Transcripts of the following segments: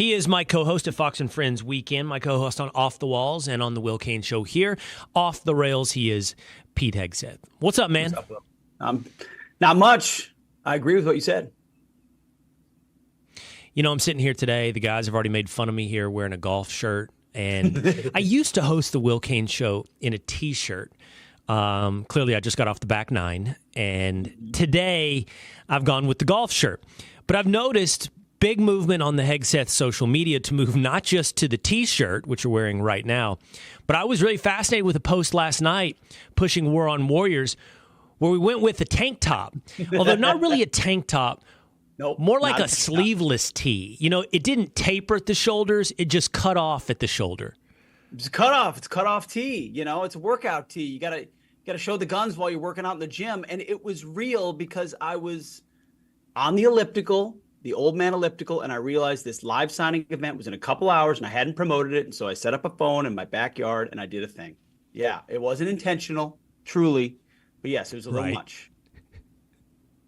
He is my co-host at Fox and Friends Weekend, my co-host on Off the Walls and on the Will Cain Show here. Off the rails, he is Pete Hegseth. What's up, man? What's up, Will? Not much. I agree with what you said. You know, I'm sitting here today. The guys have already made fun of me here wearing a golf shirt. And I used to host the Will Cain Show in a T-shirt. Clearly, I just got off the back nine. And today, I've gone with the golf shirt. But I've noticed big movement on the Hegseth social media to move not just to the T-shirt, which you're wearing right now, but I was really fascinated with a post last night pushing War on Warriors where we went with a tank top. Although not really a tank top, Nope, more like a sleeveless tee. You know, it didn't taper at the shoulders, it just cut off at the shoulder. It's cut off. It's cut off tee. You know, it's a workout tee. You gotta show the guns while you're working out in the gym. And it was real because I was on the elliptical, the old man elliptical, and I realized this live signing event was in a couple hours and I hadn't promoted it. And so I set up a phone in my backyard and I did a thing. Yeah, it wasn't intentional, truly. But yes, it was a little much.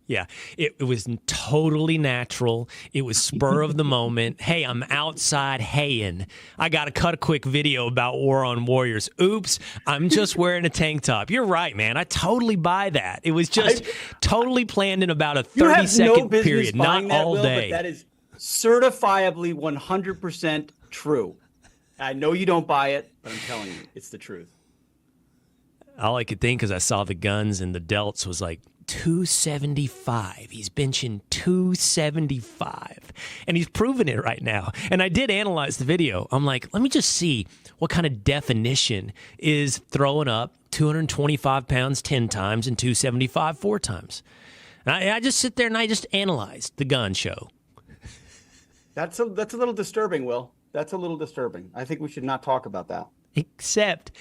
Yeah, it was totally natural. It was spur of the moment. Hey, I'm outside haying. I got to cut a quick video about War on Warriors. Oops, I'm just wearing a tank top. You're right, man. I totally buy that. It was just totally planned in about a 30-second period, not all day. But that is certifiably 100% true. I know you don't buy it, but I'm telling you, it's the truth. All I could think as I saw the guns and the delts was like, 275. He's benching 275. And he's proving it right now. And I did analyze the video. I'm like, let me just see what kind of definition is throwing up 225 pounds 10 times and 275 4 times. And I just sit there and I just analyze the gun show. That's a little disturbing, Will. That's a little disturbing. I think we should not talk about that. Except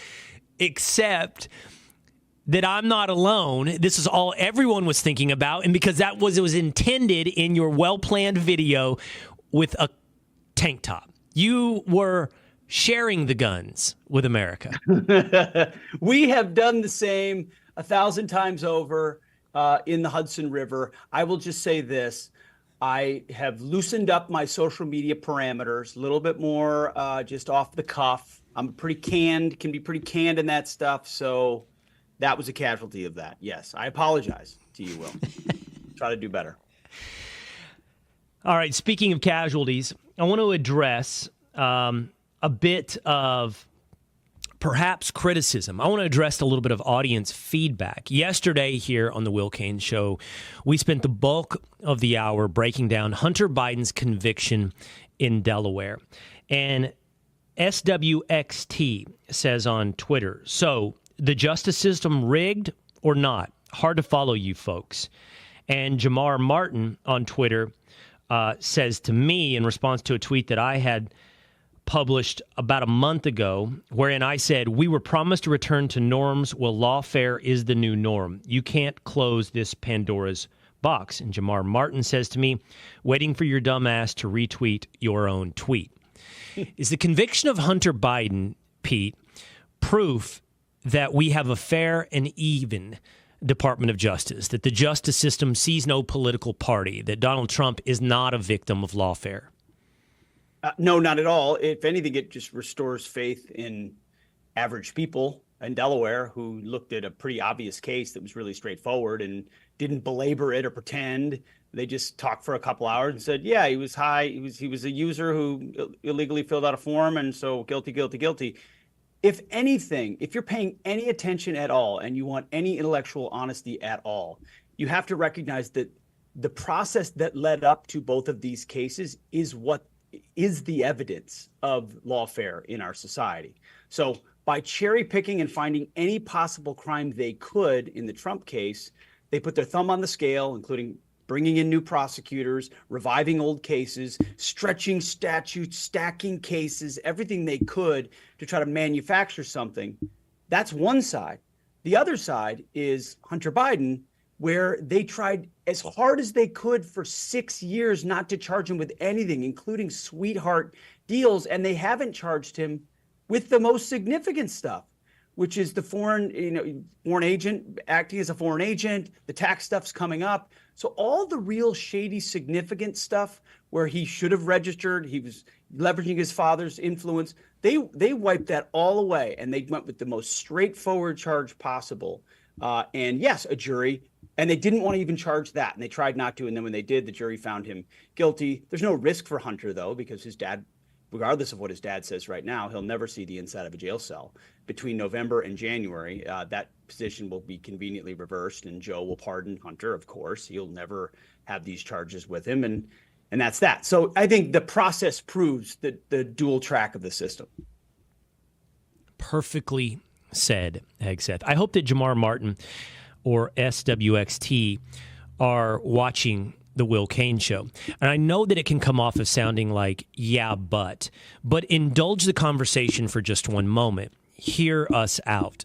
that I'm not alone. This is all everyone was thinking about, and because it was intended in your well-planned video with a tank top. You were sharing the guns with America. We have done the same 1,000 times over in the Hudson River. I will just say this. I have loosened up my social media parameters a little bit more, just off the cuff. I'm can be pretty canned in that stuff, so that was a casualty of that. Yes, I apologize to you, Will. Try to do better. All right, speaking of casualties, I want to address a bit of perhaps criticism. I want to address a little bit of audience feedback. Yesterday here on the Will Cain Show, we spent the bulk of the hour breaking down Hunter Biden's conviction in Delaware. And SWXT says on Twitter, so the justice system rigged or not? Hard to follow you folks. And Jamar Martin on Twitter says to me in response to a tweet that I had published about a month ago, wherein I said, we were promised a return to norms. Well, lawfare is the new norm. You can't close this Pandora's box. And Jamar Martin says to me, waiting for your dumb ass to retweet your own tweet. Is the conviction of Hunter Biden, Pete, proof that we have a fair and even Department of Justice, that the justice system sees no political party, that Donald Trump is not a victim of lawfare? No, not at all. If anything, it just restores faith in average people in Delaware who looked at a pretty obvious case that was really straightforward and didn't belabor it or pretend. They just talked for a couple hours and said, yeah, he was high. He was a user who illegally filled out a form, and so guilty, guilty, guilty. If anything, if you're paying any attention at all and you want any intellectual honesty at all, you have to recognize that the process that led up to both of these cases is what is the evidence of lawfare in our society. So by cherry picking and finding any possible crime they could in the Trump case, they put their thumb on the scale, including bringing in new prosecutors, reviving old cases, stretching statutes, stacking cases, everything they could to try to manufacture something. That's one side. The other side is Hunter Biden, where they tried as hard as they could for 6 years not to charge him with anything, including sweetheart deals, and they haven't charged him with the most significant stuff, which is the foreign agent acting as a foreign agent. The tax stuff's coming up. So all the real shady, significant stuff where he should have registered, he was leveraging his father's influence, they wiped that all away, and they went with the most straightforward charge possible. And yes, a jury, and they didn't want to even charge that, and they tried not to. And then when they did, the jury found him guilty. There's no risk for Hunter, though, because his dad, regardless of what his dad says right now, he'll never see the inside of a jail cell. Between November and January, that position will be conveniently reversed, and Joe will pardon Hunter, of course. He'll never have these charges with him, and that's that. So I think the process proves the dual track of the system. Perfectly said, Hegseth. I hope that Jamar Martin or SWXT are watching the Will Cain Show. And I know that it can come off as sounding like, yeah, but indulge the conversation for just one moment. Hear us out.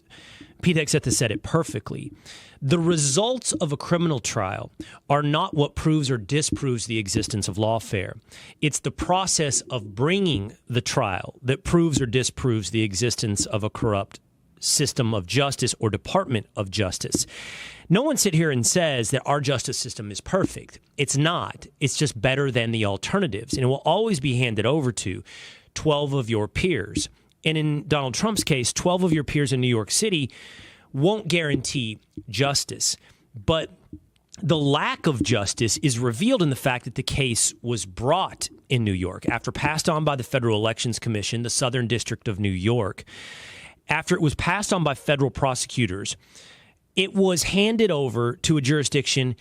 Pete Hegseth has said it perfectly. The results of a criminal trial are not what proves or disproves the existence of lawfare. It's the process of bringing the trial that proves or disproves the existence of a corrupt system of justice or department of justice. No one sit here and says that our justice system is perfect. It's not. It's just better than the alternatives. And it will always be handed over to 12 of your peers. And in Donald Trump's case, 12 of your peers in New York City won't guarantee justice. But the lack of justice is revealed in the fact that the case was brought in New York after passed on by the Federal Elections Commission, the Southern District of New York. After it was passed on by federal prosecutors, it was handed over to a jurisdiction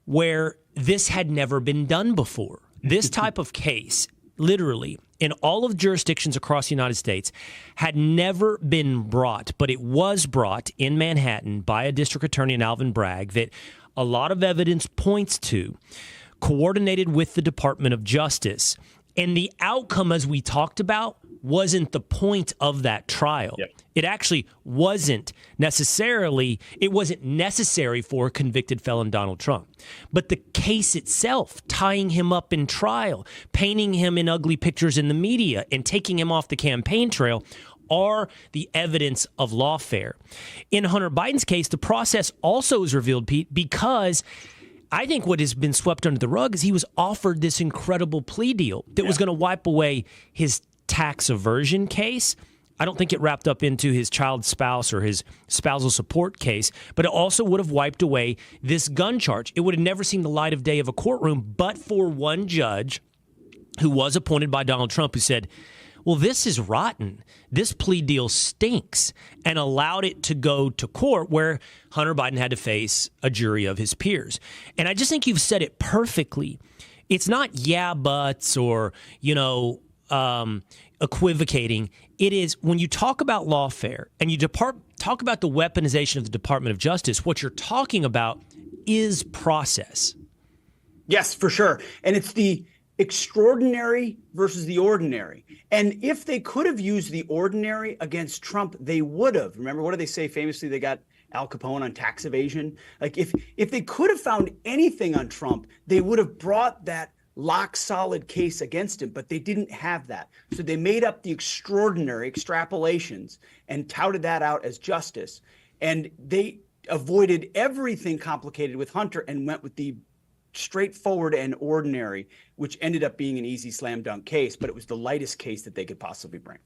where this had never been done before. This type of case, literally, in all of jurisdictions across the United States, had never been brought, but it was brought in Manhattan by a district attorney, Alvin Bragg, that a lot of evidence points to, coordinated with the Department of Justice. And the outcome, as we talked about, wasn't the point of that trial. Yep. It actually wasn't necessary for convicted felon Donald Trump. But the case itself, tying him up in trial, painting him in ugly pictures in the media, and taking him off the campaign trail are the evidence of lawfare. In Hunter Biden's case, the process also is revealed, Pete, because I think what has been swept under the rug is he was offered this incredible plea deal that was going to wipe away his tax aversion case. I don't think it wrapped up into his child spouse or his spousal support case, but it also would have wiped away this gun charge. It would have never seen the light of day of a courtroom, but for one judge who was appointed by Donald Trump who said, well, this is rotten. This plea deal stinks, and allowed it to go to court where Hunter Biden had to face a jury of his peers. And I just think you've said it perfectly. It's not yeah, buts or, equivocating. It is when you talk about lawfare and you talk about the weaponization of the Department of Justice, what you're talking about is process. Yes, for sure. And it's the extraordinary versus the ordinary. And if they could have used the ordinary against Trump, they would have. Remember, what do they say famously? They got Al Capone on tax evasion. Like if they could have found anything on Trump, they would have brought that lock solid case against him, but they didn't have that. So they made up the extraordinary extrapolations and touted that out as justice. And they avoided everything complicated with Hunter and went with the straightforward and ordinary, which ended up being an easy slam dunk case, but it was the lightest case that they could possibly bring.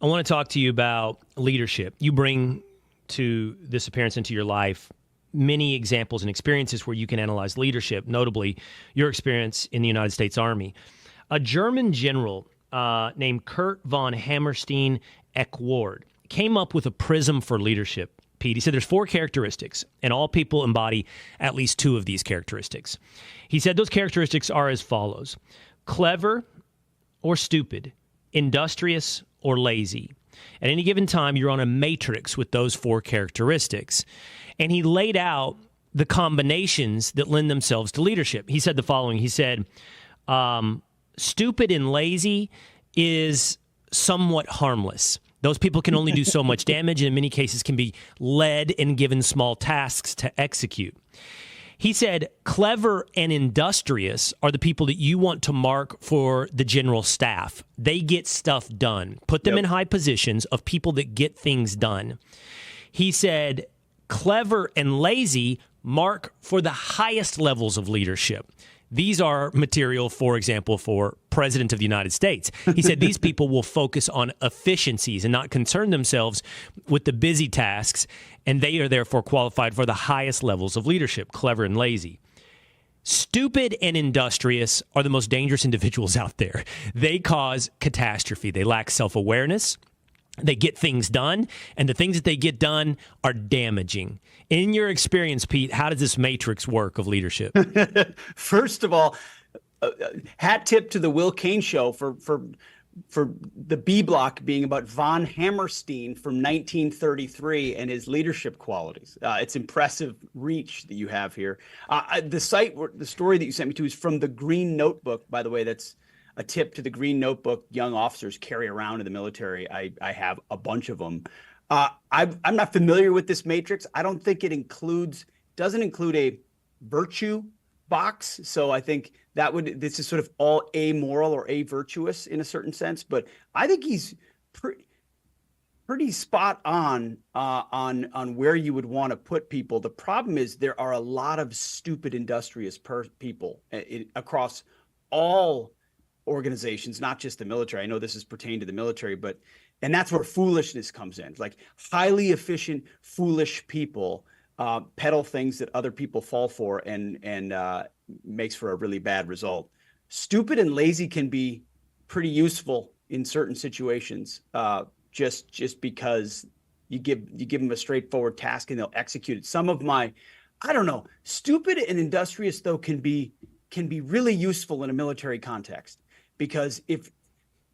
I want to talk to you about leadership. You bring to this appearance into your life many examples and experiences where you can analyze leadership, notably your experience in the United States Army. A German general named Kurt von Hammerstein-Eckward came up with a prism for leadership. Pete, he said there's 4 characteristics, and all people embody at least 2 of these characteristics. He said those characteristics are as follows: clever or stupid, industrious or lazy. At any given time, you're on a matrix with those 4 characteristics. And he laid out the combinations that lend themselves to leadership. He said the following. He said, stupid and lazy is somewhat harmless. Those people can only do so much damage and in many cases can be led and given small tasks to execute. He said, clever and industrious are the people that you want to mark for the general staff. They get stuff done. Put them in high positions of people that get things done. He said, clever and lazy mark for the highest levels of leadership. These are material, for example, for President of the United States. He said these people will focus on efficiencies and not concern themselves with the busy tasks, and they are therefore qualified for the highest levels of leadership, clever and lazy. Stupid and industrious are the most dangerous individuals out there. They cause catastrophe. They lack self-awareness. They get things done, and the things that they get done are damaging. In your experience, Pete, how does this matrix work of leadership? First of all, hat tip to the Will Kane show for the B block being about von Hammerstein from 1933 and his leadership qualities. It's impressive reach that you have here. The story that you sent me to is from the Green Notebook, by the way. That's a tip to the Green Notebook young officers carry around in the military. I have a bunch of them. I'm not familiar with this matrix. I don't think it doesn't include a virtue box. So I think this is sort of all amoral or avirtuous in a certain sense. But I think he's pretty spot on where you would want to put people. The problem is there are a lot of stupid, industrious people across all organizations, not just the military. I know this is pertained to the military, and that's where foolishness comes in. Like highly efficient, foolish people peddle things that other people fall for, and makes for a really bad result. Stupid and lazy can be pretty useful in certain situations, just because you give them a straightforward task and they'll execute it. Stupid and industrious though can be really useful in a military context. Because if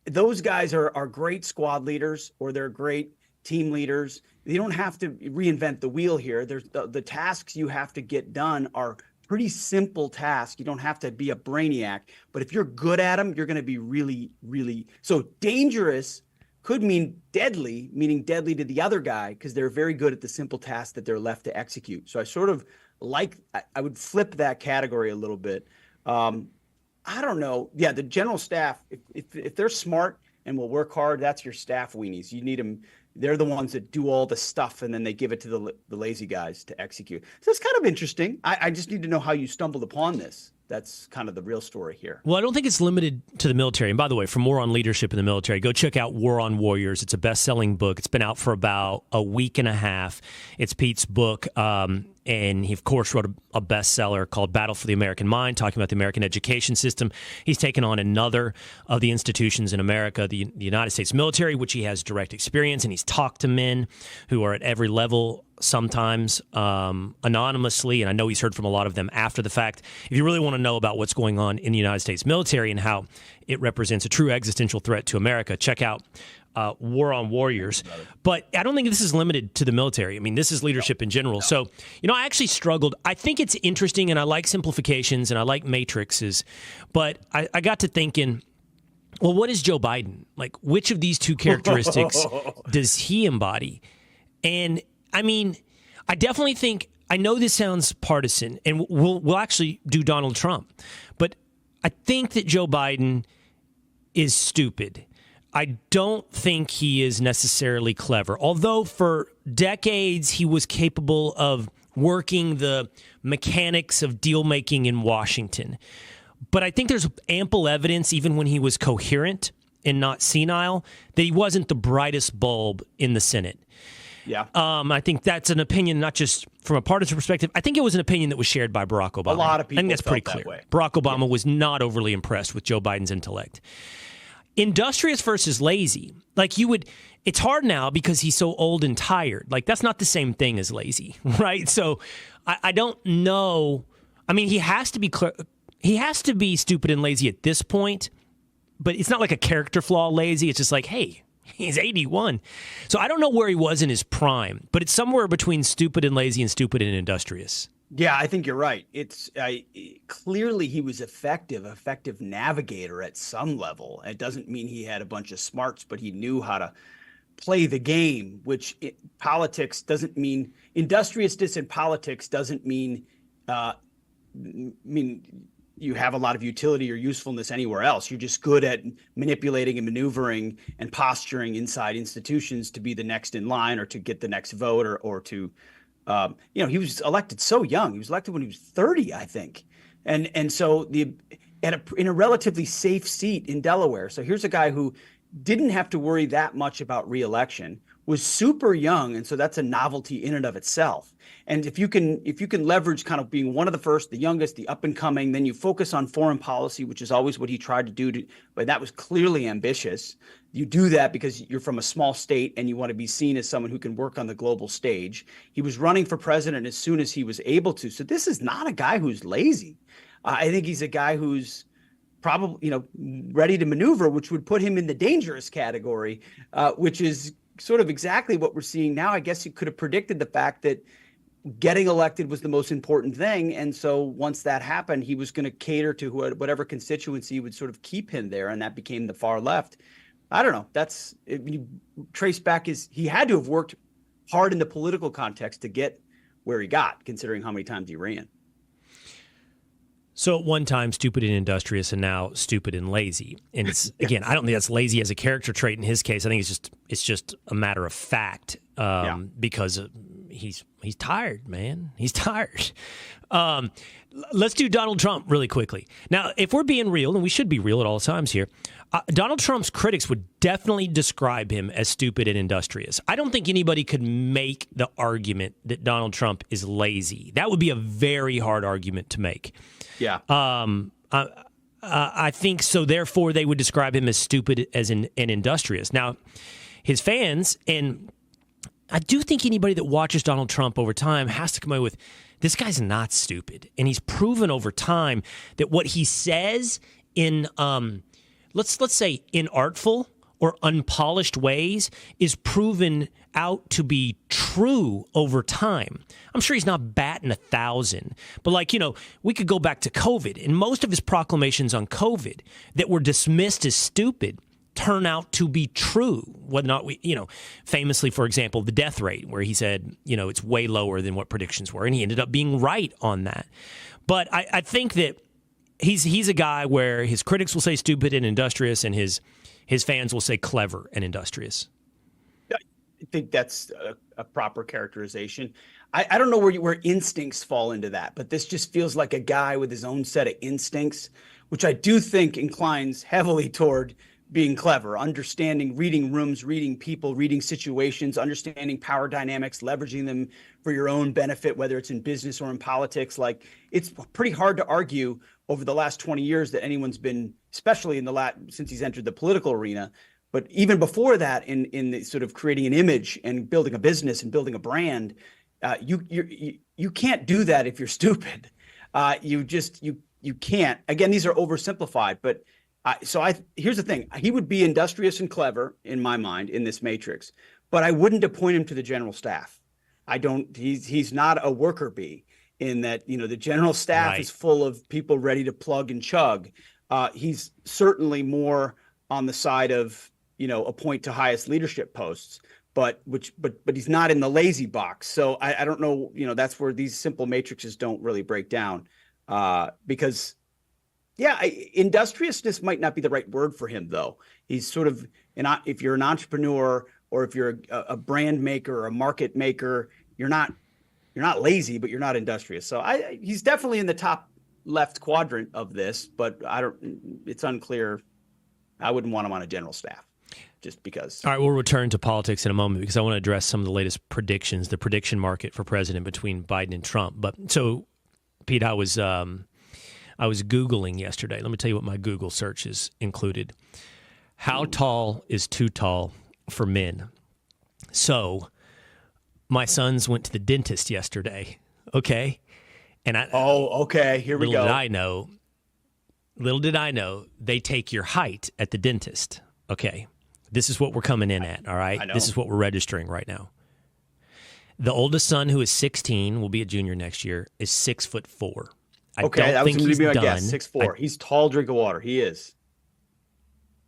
those guys are great squad leaders or they're great team leaders, they don't have to reinvent the wheel here. There's the tasks you have to get done are pretty simple tasks. You don't have to be a brainiac. But if you're good at them, you're going to be really, really so dangerous. Could mean deadly, meaning deadly to the other guy because they're very good at the simple tasks that they're left to execute. So I would flip that category a little bit. I don't know. Yeah, the general staff, if they're smart and will work hard, that's your staff weenies. You need them. They're the ones that do all the stuff, and then they give it to the lazy guys to execute. So it's kind of interesting. I just need to know how you stumbled upon this. That's kind of the real story here. Well, I don't think it's limited to the military. And by the way, for more on leadership in the military, go check out War on Warriors. It's a best-selling book. It's been out for about a week and a half. It's Pete's book. And he, of course, wrote a bestseller called Battle for the American Mind, talking about the American education system. He's taken on another of the institutions in America, the United States military, which he has direct experience, and he's talked to men who are at every level, sometimes anonymously, and I know he's heard from a lot of them after the fact. If you really want to know about what's going on in the United States military and how it represents a true existential threat to America, check out War on Warriors. But I don't think this is limited to the military. I mean, this is leadership in general. So, I actually struggled. I think it's interesting, and I like simplifications, and I like matrices. But I got to thinking, well, what is Joe Biden? Like, which of these two characteristics does he embody? And, I mean, I definitely think, I know this sounds partisan, and we'll actually do Donald Trump. But I think that Joe Biden is stupid. I don't think he is necessarily clever, although for decades he was capable of working the mechanics of deal-making in Washington. But I think there's ample evidence, even when he was coherent and not senile, that he wasn't the brightest bulb in the Senate. Yeah. I think that's an opinion, not just from a partisan perspective. I think it was an opinion that was shared by Barack Obama. A lot of people I think that's pretty felt clear. that way. Barack Obama was not overly impressed with Joe Biden's intellect. Industrious versus lazy. It's hard now because he's so old and tired. Like, that's not the same thing as lazy, right? So I don't know. I mean, he has to be stupid and lazy at this point, but it's not like a character flaw lazy. It's just like, hey, he's 81. So I don't know where he was in his prime, but it's somewhere between stupid and lazy and stupid and industrious. Yeah, I think you're right. It's clearly he was effective navigator at some level. It doesn't mean he had a bunch of smarts, but he knew how to play the game, which politics doesn't mean industriousness in politics doesn't mean mean you have a lot of utility or usefulness anywhere else. You're just good at manipulating and maneuvering and posturing inside institutions to be the next in line or to get the next vote or to, he was elected so young. He was elected when he was 30, I think. And so in a relatively safe seat in Delaware. So here's a guy who didn't have to worry that much about reelection, was super young, and so that's a novelty in and of itself. And if you can leverage kind of being one of the first, the youngest, the up and coming, then you focus on foreign policy, which is always what he tried to do. But that was clearly ambitious. You do that because you're from a small state and you want to be seen as someone who can work on the global stage. He was running for president as soon as he was able to. So this is not a guy who's lazy. I think he's a guy who's probably ready to maneuver, which would put him in the dangerous category, which is sort of exactly what we're seeing now. I guess you could have predicted the fact that getting elected was the most important thing. And so once that happened, he was going to cater to whatever constituency would sort of keep him there. And that became the far left. I don't know. If you trace back he had to have worked hard in the political context to get where he got, considering how many times he ran. So at one time, stupid and industrious, and now stupid and lazy. And it's again, I don't think that's lazy as a character trait in his case. I think it's just a matter of fact because he's tired, man. He's tired. Let's do Donald Trump really quickly. Now, if we're being real, and we should be real at all times here, Donald Trump's critics would definitely describe him as stupid and industrious. I don't think anybody could make the argument that Donald Trump is lazy. That would be a very hard argument to make. Yeah. I think so. Therefore, they would describe him as stupid and industrious. Now, his fans, and I do think anybody that watches Donald Trump over time has to come away with, this guy's not stupid. And he's proven over time that what he says in, let's say, inartful or unpolished ways is proven out to be true over time. I'm sure he's not batting 1,000, but we could go back to COVID, and most of his proclamations on COVID that were dismissed as stupid turn out to be true. Whether or not famously, for example, the death rate, where he said, it's way lower than what predictions were, and he ended up being right on that. But I think that he's a guy where his critics will say stupid and industrious, and his fans will say clever and industrious. I think that's a proper characterization. I don't know where instincts fall into that, but this just feels like a guy with his own set of instincts, which I do think inclines heavily toward being clever, understanding, reading rooms, reading people, reading situations, understanding power dynamics, leveraging them for your own benefit, whether it's in business or in politics. Like, it's pretty hard to argue over the last 20 years that anyone's been, especially since he's entered the political arena, but even before that, in the sort of creating an image and building a business and building a brand, you can't do that if you're stupid. You can't. Again, these are oversimplified, but here's the thing: he would be industrious and clever in my mind in this matrix, but I wouldn't appoint him to the general staff. I don't. He's not a worker bee in that. The general staff is full of people ready to plug and chug. He's certainly more on the side of appoint to highest leadership posts, but he's not in the lazy box. So I don't know, that's where these simple matrices don't really break down, because industriousness might not be the right word for him, though. He's sort of, if you're an entrepreneur or if you're a brand maker or a market maker, you're not lazy, but you're not industrious. So he's definitely in the top left quadrant of this, but it's unclear. I wouldn't want him on a general staff. Just because. All right, we'll return to politics in a moment because I want to address some of the latest predictions, the prediction market for president between Biden and Trump. But so, Pete, I was Googling yesterday. Let me tell you what my Google searches included. How tall is too tall for men? So, my sons went to the dentist yesterday. Okay, and okay. Here we go. Little did I know they take your height at the dentist. Okay. This is what we're coming in at, all right? This is what we're registering right now. The oldest son, who is 16, will be a junior next year, is 6'4". I don't think he's done. 6'4". He's tall drink of water. He is.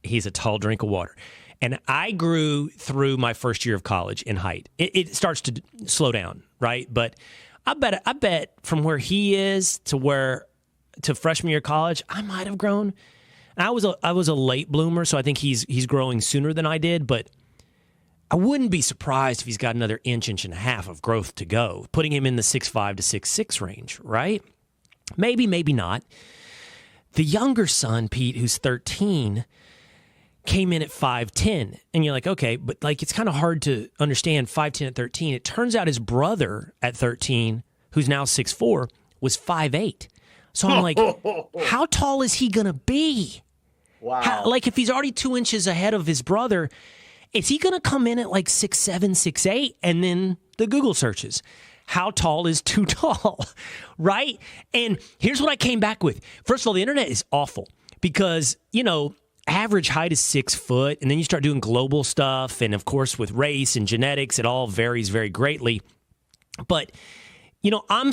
He's a tall drink of water. And I grew through my first year of college in height. It starts to slow down, right? But I bet from where he is to freshman year of college, I might have grown. I was a late bloomer, so I think he's growing sooner than I did, but I wouldn't be surprised if he's got another inch and a half of growth to go, putting him in the 6'5" to 6'6" range, right? Maybe, maybe not. The younger son, Pete, who's 13, came in at 5'10", and you're like, okay, but like it's kind of hard to understand 5'10" at 13. It turns out his brother at 13, who's now 6'4", was 5'8". So I'm like, how tall is he gonna be? Wow. Like if he's already 2 inches ahead of his brother, is he gonna come in at like 6'7", 6'8"? And then the Google searches, how tall is too tall, right? And here's what I came back with. First of all, the internet is awful because, average height is 6 foot, and then you start doing global stuff, and of course with race and genetics, it all varies very greatly. But I'm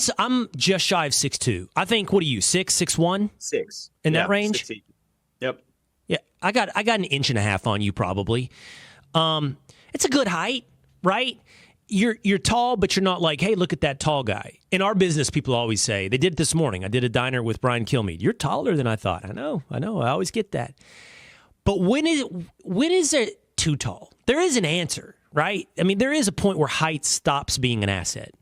just shy of 6'2". I think, what are you, 6'1"? 6. In that range? 6'8". Yep. Yeah, I got an inch and a half on you probably. It's a good height, right? You're tall, but you're not like, hey, look at that tall guy. In our business, people always say, they did it this morning. I did a diner with Brian Kilmeade. You're taller than I thought. I know. I always get that. But when is it too tall? There is an answer, right? I mean, there is a point where height stops being an asset.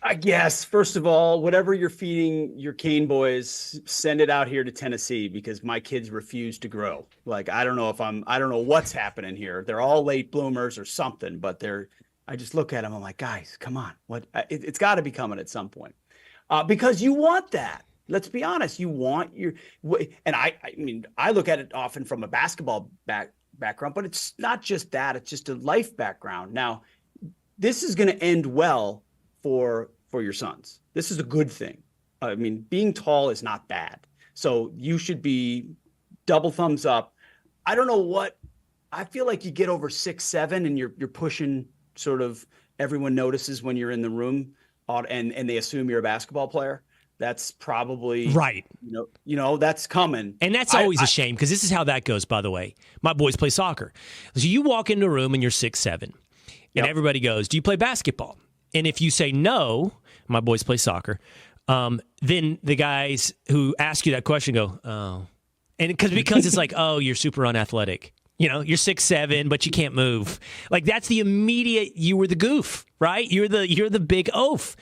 I guess, first of all, whatever you're feeding your cane boys, send it out here to Tennessee because my kids refuse to grow. Like, I don't know what's happening here. They're all late bloomers or something, but I just look at them. I'm like, guys, come on. It's got to be coming at some point because you want that. Let's be honest. You want and I mean, I look at it often from a basketball background, but it's not just that. It's just a life background. Now, this is going to end well for your sons. This is a good thing. I mean, being tall is not bad. So you should be double thumbs up. I don't know I feel like you get over 6'7" and you're pushing sort of everyone notices when you're in the room and they assume you're a basketball player. That's probably right. That's coming. And that's always a shame because this is how that goes, by the way. My boys play soccer. So you walk into a room and you're 6'7", and everybody goes, do you play basketball? And if you say no, my boys play soccer, then the guys who ask you that question go, oh. And because it's like, oh, you're super unathletic. You're 6'7", but you can't move. Like that's the immediate, you were the goof, right? You're the big oaf.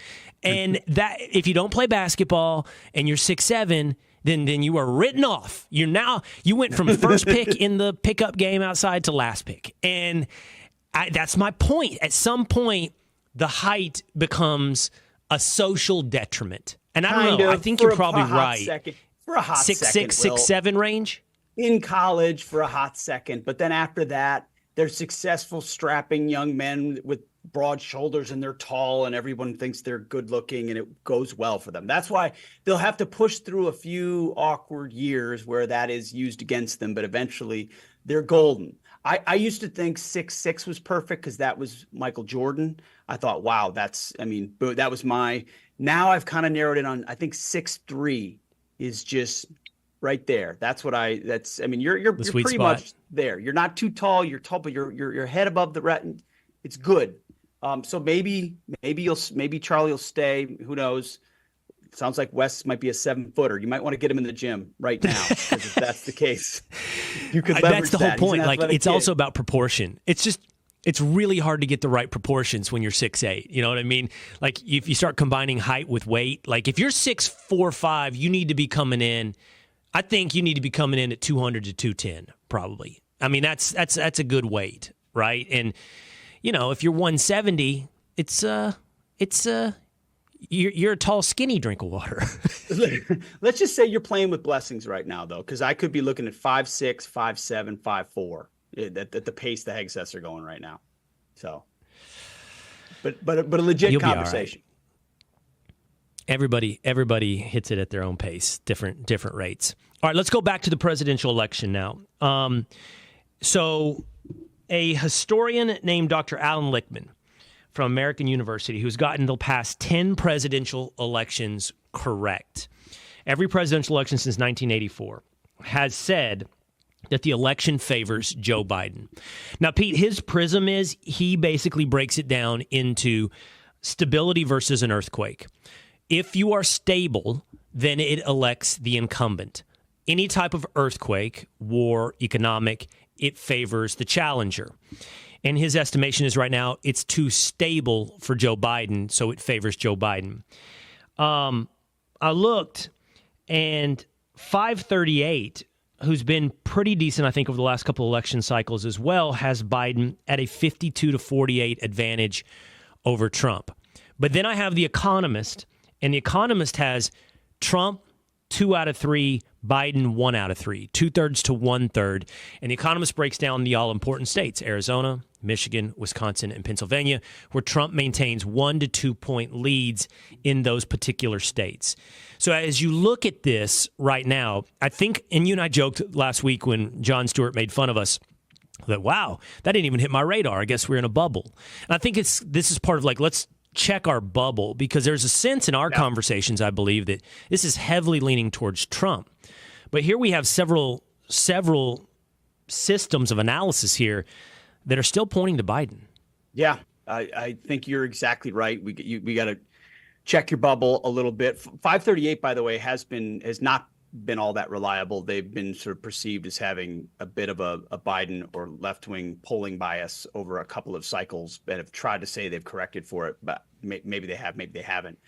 And that if you don't play basketball and you're 6'7", then you are written off. You went from first pick in the pickup game outside to last pick. And that's my point. At some point, the height becomes a social detriment. And I don't know. I think you're probably right. For a hot second. 6'6", 6'7" range? In college for a hot second. But then after that, they're successful, strapping young men with broad shoulders and they're tall and everyone thinks they're good looking and it goes well for them. That's why they'll have to push through a few awkward years where that is used against them, but eventually they're golden. I used to think 6'6" was perfect because that was Michael Jordan. I thought, wow, that was now I've kind of narrowed it on, I think 6'3" is just right there. You're pretty spot. much there. You're not too tall, you're tall, but your head above the retin. It's good. So maybe Charlie will stay. Who knows? Sounds like Wes might be a 7-footer. You might want to get him in the gym right now because if that's the case, you could leverage that's the whole point. Like it's kid. also about proportion. It's really hard to get the right proportions when you're 6'8". You know what I mean? Like if you start combining height with weight, like if you're 6'4", 5, you need to be coming in. I think you need to be coming in at 200 to 210 probably. I mean that's a good weight, right? And if you're 170, you're a tall, skinny drink of water. Let's just say you're playing with blessings right now, though, because I could be looking at 5'6", 5'7", 5'4", at the pace the Hegseths are going right now. So, but a legit You'll conversation. Everybody hits it at their own pace, different rates. All right, let's go back to the presidential election now. So a historian named Dr. Alan Lichtman from American University, who's gotten the past 10 presidential elections correct, every presidential election since 1984, has said that the election favors Joe Biden. Now, Pete, his prism is he basically breaks it down into stability versus an earthquake. If you are stable, then it elects the incumbent. Any type of earthquake, war, economic, it favors the challenger. And his estimation is right now it's too stable for Joe Biden, so it favors Joe Biden. I looked, and 538, who's been pretty decent, I think, over the last couple of election cycles as well, has Biden at a 52-48 advantage over Trump. But then I have The Economist, and The Economist has Trump 2 out of 3, Biden 1 out of 3, 2/3 to 1/3. And The Economist breaks down the all-important states, Arizona, Michigan, Wisconsin, and Pennsylvania, where Trump maintains 1 to 2 point leads in those particular states. So as you look at this right now, I think, and you and I joked last week when Jon Stewart made fun of us, that, wow, that didn't even hit my radar. I guess we're in a bubble. And I think this is part of like, let's check our bubble, because there's a sense in our conversations, I believe, that this is heavily leaning towards Trump. But here we have several systems of analysis here that are still pointing to Biden. Yeah, I think you're exactly right. We got to check your bubble a little bit. 538, by the way, has not been all that reliable. They've been sort of perceived as having a bit of a Biden or left-wing polling bias over a couple of cycles, and have tried to say they've corrected for it, but maybe they have, maybe they haven't.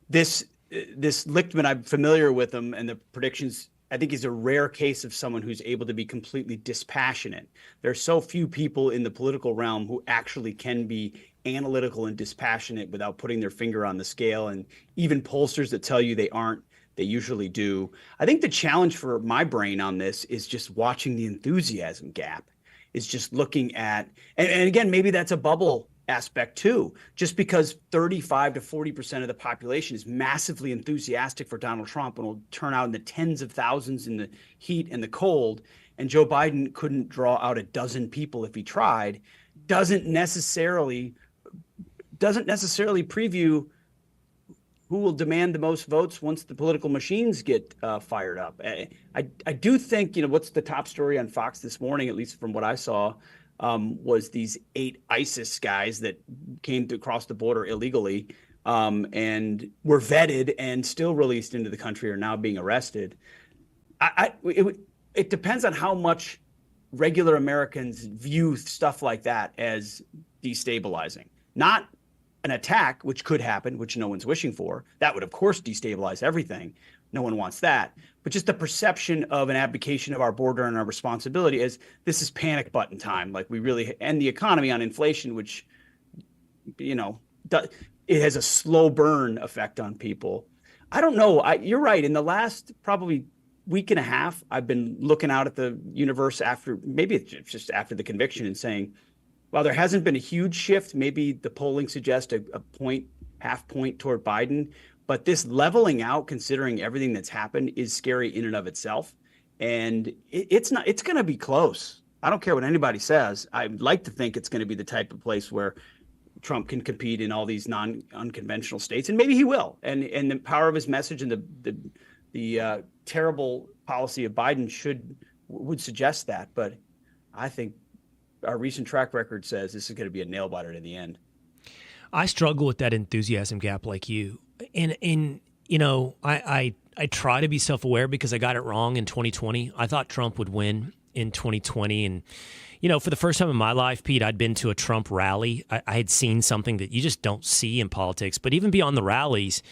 This Lichtman, I'm familiar with him, and the predictions, I think he's a rare case of someone who's able to be completely dispassionate. There are so few people in the political realm who actually can be analytical and dispassionate without putting their finger on the scale. And even pollsters that tell you they aren't, they usually do. I think the challenge for my brain on this is just watching the enthusiasm gap, is just looking at, and again, maybe that's a bubble aspect too. Just because 35 to 40% of the population is massively enthusiastic for Donald Trump and will turn out in the tens of thousands in the heat and the cold, and Joe Biden couldn't draw out a dozen people if he tried, doesn't necessarily preview who will demand the most votes once the political machines get fired up. I do think, what's the top story on Fox this morning, at least from what I saw, was these 8 ISIS guys that came to cross the border illegally and were vetted and still released into the country, are now being arrested. It depends on how much regular Americans view stuff like that as destabilizing. Not an attack, which could happen, which no one's wishing for. That would, of course, destabilize everything. No one wants that. But just the perception of an abdication of our border and our responsibility as this is panic button time. Like, we really end the economy on inflation, which, it has a slow burn effect on people. I don't know. You're right. In the last probably week and a half, I've been looking out at the universe after, maybe it's just after the conviction, and saying, while there hasn't been a huge shift, maybe the polling suggests a point, half point toward Biden. But this leveling out, considering everything that's happened, is scary in and of itself. And it's going to be close. I don't care what anybody says. I'd like to think it's going to be the type of place where Trump can compete in all these unconventional states, and maybe he will. And the power of his message and the terrible policy of Biden would suggest that. But I think our recent track record says this is going to be a nail biter to the end. I struggle with that enthusiasm gap like you. And I try to be self-aware because I got it wrong in 2020. I thought Trump would win in 2020. And, for the first time in my life, Pete, I'd been to a Trump rally. I had seen something that you just don't see in politics. But even beyond the rallies,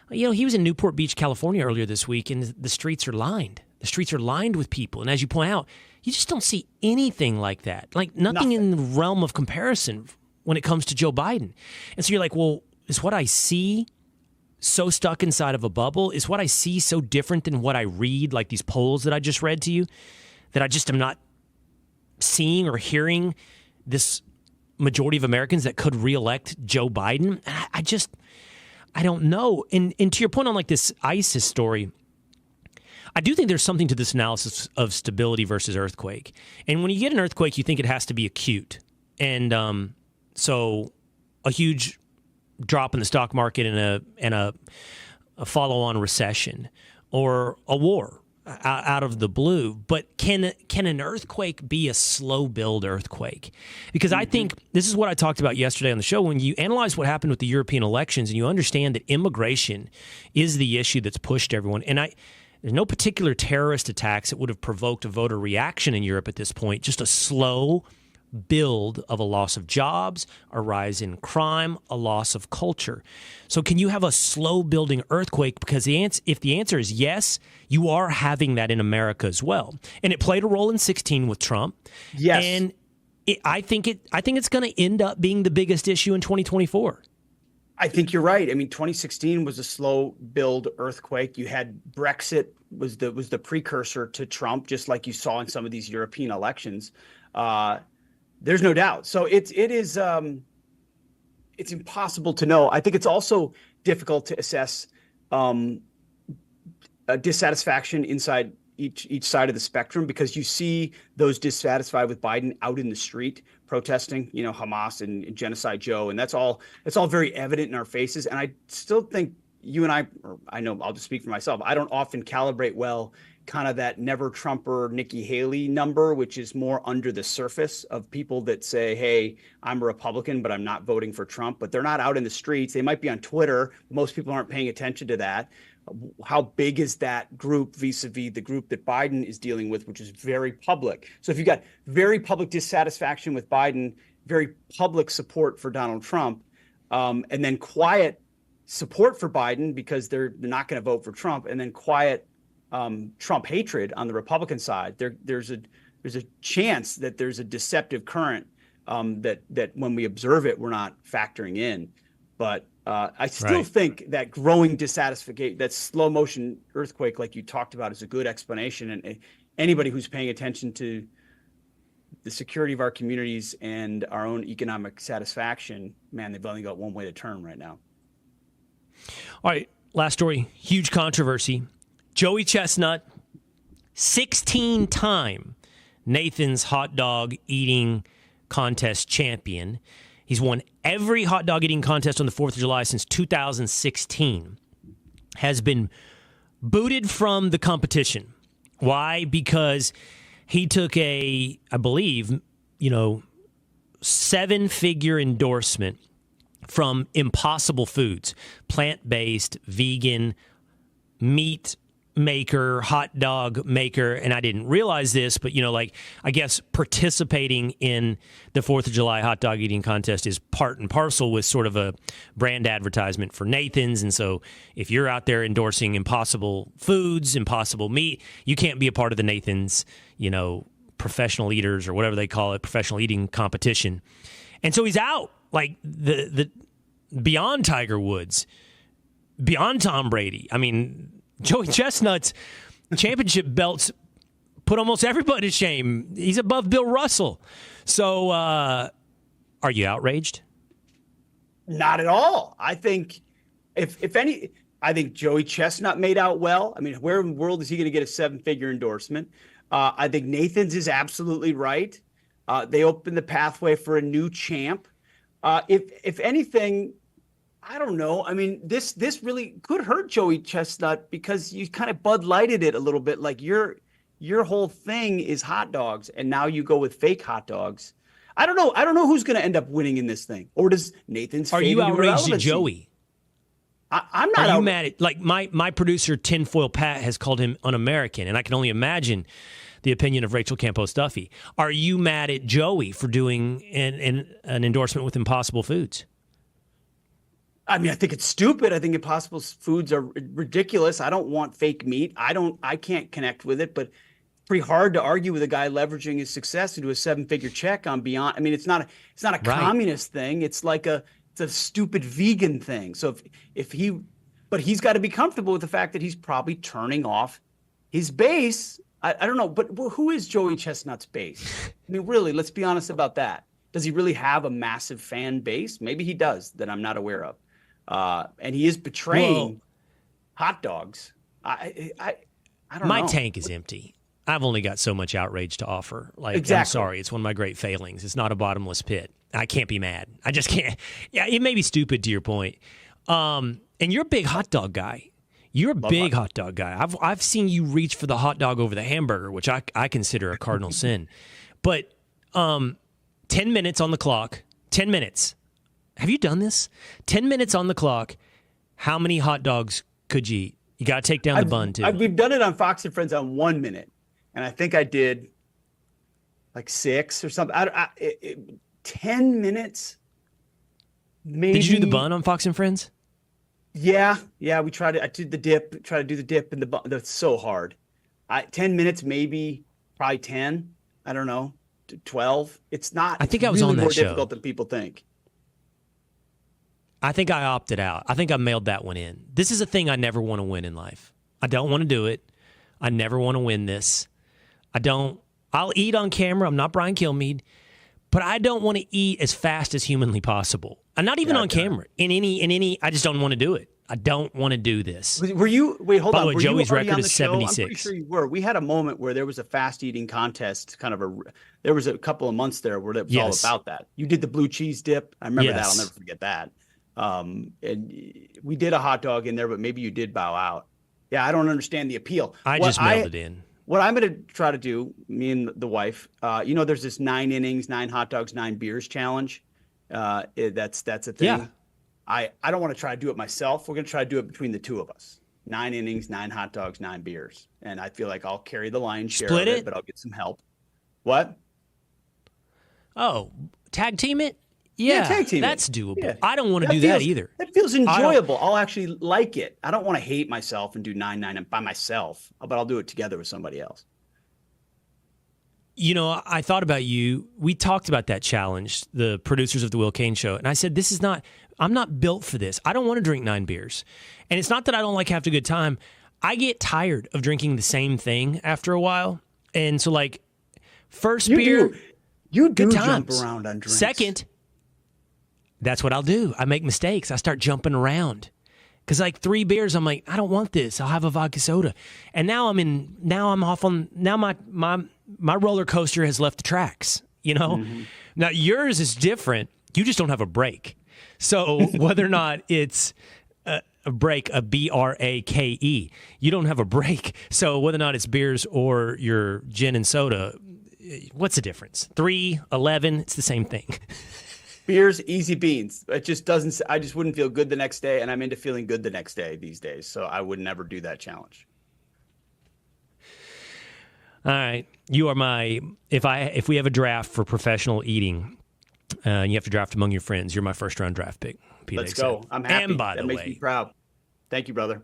he was in Newport Beach, California earlier this week, and the streets are lined. The streets are lined with people. And as you point out, you just don't see anything like that. Like nothing in the realm of comparison when it comes to Joe Biden. And so you're like, well, is what I see so stuck inside of a bubble? Is what I see so different than what I read, like these polls that I just read to you, that I just am not seeing or hearing this majority of Americans that could reelect Joe Biden? I don't know. And to your point on like this ISIS story, I do think there's something to this analysis of stability versus earthquake. And when you get an earthquake, you think it has to be acute. And so a huge drop in the stock market and a follow-on recession or a war. out of the blue. But can an earthquake be a slow build earthquake? Because I think this is what I talked about yesterday on the show. When you analyze what happened with the European elections and you understand that immigration is the issue that's pushed everyone, and there's no particular terrorist attacks that would have provoked a voter reaction in Europe at this point, just a slow build of a loss of jobs, a rise in crime, a loss of culture. So can you have a slow building earthquake? Because if the answer is yes, you are having that in America as well. And it played a role in 2016 with Trump. Yes. And I think it's going to end up being the biggest issue in 2024. I think you're right. I mean, 2016 was a slow build earthquake. You had Brexit was the precursor to Trump, just like you saw in some of these European elections. There's no doubt. So it's impossible to know. I think it's also difficult to assess dissatisfaction inside each side of the spectrum, because you see those dissatisfied with Biden out in the street protesting, Hamas and Genocide Joe, and it's all very evident in our faces. And I still think you and I know I'll just speak for myself. I don't often calibrate well kind of that never Trumper Nikki Haley number, which is more under the surface of people that say, hey, I'm a Republican, but I'm not voting for Trump. But they're not out in the streets. They might be on Twitter. Most people aren't paying attention to that. How big is that group vis-a-vis the group that Biden is dealing with, which is very public? So if you've got very public dissatisfaction with Biden, very public support for Donald Trump, and then quiet support for Biden because they're not going to vote for Trump, and then quiet Trump hatred on the Republican side, there's a chance that there's a deceptive current that when we observe it, we're not factoring in. But I still think that growing dissatisfaction, that slow motion earthquake, like you talked about, is a good explanation. And anybody who's paying attention to the security of our communities and our own economic satisfaction, man, they've only got one way to turn right now. All right, last story, huge controversy. Joey Chestnut, 16-time Nathan's hot dog eating contest champion. He's won every hot dog eating contest on the 4th of July since 2016. Has been booted from the competition. Why? Because he took I believe, 7-figure endorsement from Impossible Foods, plant-based, vegan, meat maker, hot dog maker, and I didn't realize this, but I guess participating in the 4th of July hot dog eating contest is part and parcel with sort of a brand advertisement for Nathan's. And so if you're out there endorsing Impossible Foods, Impossible Meat, you can't be a part of the Nathan's, professional eaters or whatever they call it, professional eating competition. And so he's out, like the beyond Tiger Woods, beyond Tom Brady. I mean, Joey Chestnut's championship belts put almost everybody to shame. He's above Bill Russell. So are you outraged? Not at all. I think I think Joey Chestnut made out well. I mean, where in the world is he going to get a 7-figure endorsement? I think Nathan's is absolutely right. They opened the pathway for a new champ. If anything, I don't know. I mean, this really could hurt Joey Chestnut because you kind of Bud Lighted it a little bit. Like your whole thing is hot dogs, and now you go with fake hot dogs. I don't know. I don't know who's going to end up winning in this thing. Or does Nathan's? Are you outraged at Joey? I'm not. Are you mad at, like, my producer Tinfoil Pat has called him un-American, and I can only imagine the opinion of Rachel Campos Duffy. Are you mad at Joey for doing an endorsement with Impossible Foods? I mean, I think it's stupid. I think Impossible Foods are ridiculous. I don't want fake meat. I can't connect with it, but it's pretty hard to argue with a guy leveraging his success to do a 7-figure check on Beyond. I mean, it's not a communist thing. It's like it's a stupid vegan thing. So but he's got to be comfortable with the fact that he's probably turning off his base. I don't know, but who is Joey Chestnut's base? I mean, really, let's be honest about that. Does he really have a massive fan base? Maybe he does that I'm not aware of. And he is betraying hot dogs. I don't know. My tank is empty. I've only got so much outrage to offer. Like, exactly. I'm sorry. It's one of my great failings. It's not a bottomless pit. I can't be mad. I just can't. Yeah, it may be stupid to your point. And you're a big hot dog guy. You're a Love big hot hot dog guy. I've seen you reach for the hot dog over the hamburger, which I consider a cardinal sin. But 10 minutes on the clock. 10 minutes. Have you done this? 10 minutes on the clock. How many hot dogs could you eat? You got to take down the bun, too. We've done it on Fox and Friends on 1 minute. And I think I did like 6 or something. 10 minutes? Maybe. Did you do the bun on Fox and Friends? Yeah. We tried to. I did the dip. Try to do the dip and the bun. That's so hard. 10 minutes, maybe, probably 10. I don't know. 12. It's not. I think I was really on that more show. difficult than people think. I think I opted out. I think I mailed that one in. This is a thing I never want to win in life. I don't want to do it. I never want to win this. I'll eat on camera. I'm not Brian Kilmeade, but I don't want to eat as fast as humanly possible. And not even on camera. In any, I just don't want to do it. I don't want to do this. Were you? Wait, hold By on. the way, Were Joey's you already record on is the show? 76. I'm pretty sure you were. We had a moment where there was a fast eating contest. There was a couple of months there where it was all about that. You did the blue cheese dip. I remember that. I'll never forget that. And we did a hot dog in there, but maybe you did bow out. Yeah, I don't understand the appeal. I just mailed it in. What I'm going to try to do, me and the wife, there's this 9 innings, 9 hot dogs, 9 beers challenge. That's a thing. Yeah. I don't want to try to do it myself. We're going to try to do it between the two of us. 9 innings, 9 hot dogs, 9 beers. And I feel like I'll carry the lion's share of it, but I'll get some help. What? Oh, tag team it? Yeah, tag team that's it. doable. Yeah. I don't want to do that either. That feels enjoyable. I'll actually like it. I don't want to hate myself and do 9 by myself, but I'll do it together with somebody else. You know, I thought about you. We talked about that challenge, the producers of the Will Cain Show, and I said, I'm not built for this. I don't want to drink 9 beers. And it's not that I don't like having a good time. I get tired of drinking the same thing after a while. And so, like, first beer, you do good jump times. around on drinks. Second, that's what I'll do. I make mistakes. I start jumping around. Because like 3 beers, I'm like, I don't want this. I'll have a vodka soda. And now my roller coaster has left the tracks, you know? Mm-hmm. Now yours is different. You just don't have a break. So whether or not it's a break, a BRAKE, you don't have a break. So whether or not it's beers or your gin and soda, what's the difference? 3, 11, it's the same thing. Beers, easy beans. It just doesn't. I just wouldn't feel good the next day, and I'm into feeling good the next day these days. So I would never do that challenge. All right, you are my. If we have a draft for professional eating, and you have to draft among your friends, you're my first round draft pick. Pete Let's go. I'm happy. And by the way, that makes me proud. Thank you, brother.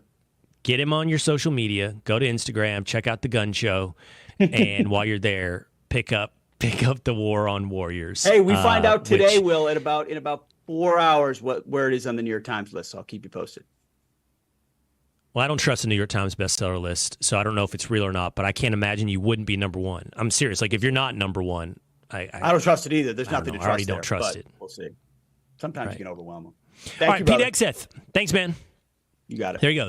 Get him on your social media. Go to Instagram. Check out the Gun Show, and while you're there, pick up the War on Warriors. Hey, we find out today, Will, in about 4 hours where it is on the New York Times list. So I'll keep you posted. Well, I don't trust the New York Times bestseller list, so I don't know if it's real or not. But I can't imagine you wouldn't be number one. I'm serious. Like if you're not number one, I don't trust it either. There's nothing to trust. I already don't trust it. We'll see. Sometimes you can overwhelm them. All right, Pete Exeth. Thanks, man. You got it. There he goes.